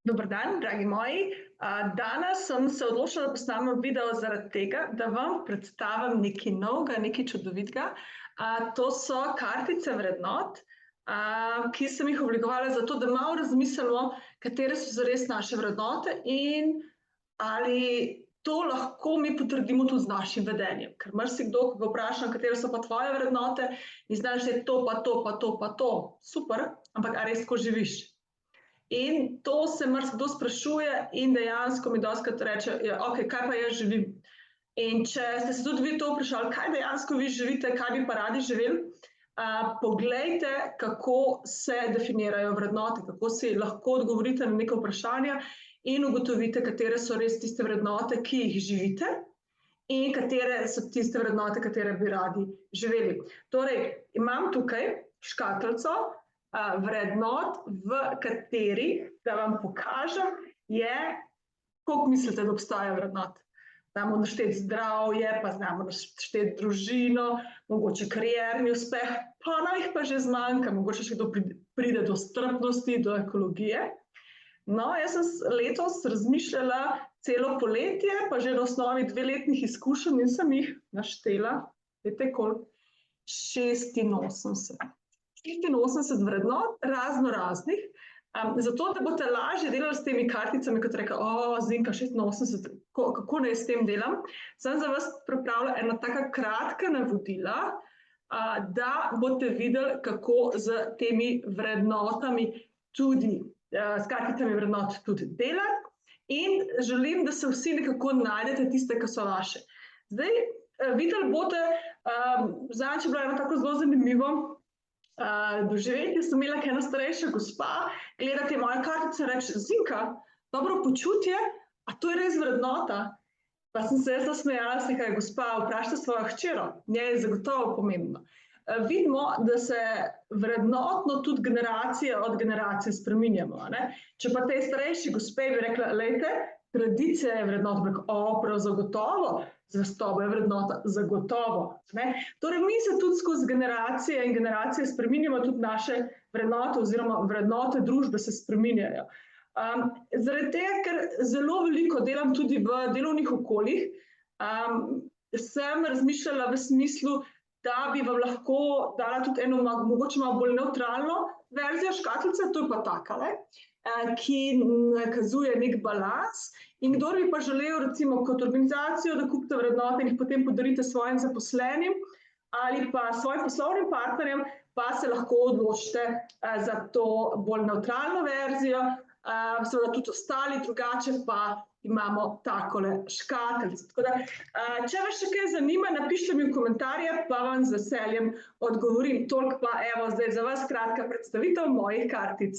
Dober dan, dragi moji. Danes sem se odločila, da posnamem video zaradi tega, da vam predstavim nekaj novega, nekaj čudovitega. To so kartice vrednot, ki sem jih oblikovala zato, da malo razmislimo, katere so zares naše vrednote in ali to lahko mi potrdimo tudi z našim vedenjem. Ker marsikdo, ko ga vprašam, katere so pa tvoje vrednote, mi znaš reči to, pa to, pa to, pa to. Super, ampak a res tako živiš? In to se marsikdo sprašuje in dejansko mi dostikrat reče, ja, okej, kaj pa jaz živim? In če ste se tudi vi to vprašali, kaj dejansko vi živite, kaj bi pa radi živeli, poglejte, kako se definirajo vrednote, kako si lahko odgovorite na neka vprašanja in ugotovite, katere so res tiste vrednote, ki jih živite in katere so tiste vrednote, katere bi radi živeli. Torej, imam tukaj škatlico vrednot, v kateri, da vam pokažem, je, koliko mislite, da obstaja vrednot. Znamo našteti zdravje, pa znamo našteti družino, mogoče karierni uspeh, pa naj jih pa že zmanjka, mogoče še kdo pride do strpnosti, do ekologije. No, jaz sem letos razmišljala celo poletje, pa že na osnovi 2-letnih izkušenj in sem jih naštela, veste koliko? 86. 86 vrednot, razno raznih, zato da boste lažje delali s temi karticami, kot reka, Zinka, 86, kako naj s tem delam, sem za vas pripravila ena taka kratka navodila, da boste videli, kako z temi vrednotami tudi, s karticami vrednot tudi delati in želim, da se vsi nekako najdete tiste, ki so vaše. Zdaj, videli boste, zadnjič je bilo eno tako zelo zanimivo doživetje, sem imela ena starejša gospa, gleda te moje kartice in reče, Zinka, dobro počutje, a to je res vrednota? Pa sem se jaz nasmejala, sem rekla, gospa, vprašajte svojo hčero, njej je zagotovo pomembno. Vidimo, da se vrednotno tudi generacije od generacije spreminjamo, a ne? Če pa tej starejši gospe bi rekla, glejte, tradicija je vrednota, bi rekla, prav zagotovo, zvestoba je vrednota, zagotovo, ne? Torej, mi se tudi skozi generacije in generacije spreminjamo, tudi naše vrednote oziroma vrednote družbe se spreminjajo. Zaradi tega, ker zelo veliko delam tudi v delovnih okoljih, sem razmišljala v smislu, da bi vam lahko dala tudi eno mogoče malo bolj nevtralno verzijo škatlice, to je pa takale, ki nakazuje nek balans in kdor bi pa želel recimo kot organizacijo, da kupite vrednote in jih potem podarite svojim zaposlenim ali pa svojim poslovnim partnerjem, pa se lahko odločite za to bolj nevtralno verzijo, seveda tudi ostali drugače pa imamo takole škatlico. Tako da, če vas še kaj zanima, napišite mi v komentarje, pa vam z veseljem odgovorim. Toliko pa, evo, zdaj za vas kratka predstavitev mojih kartic.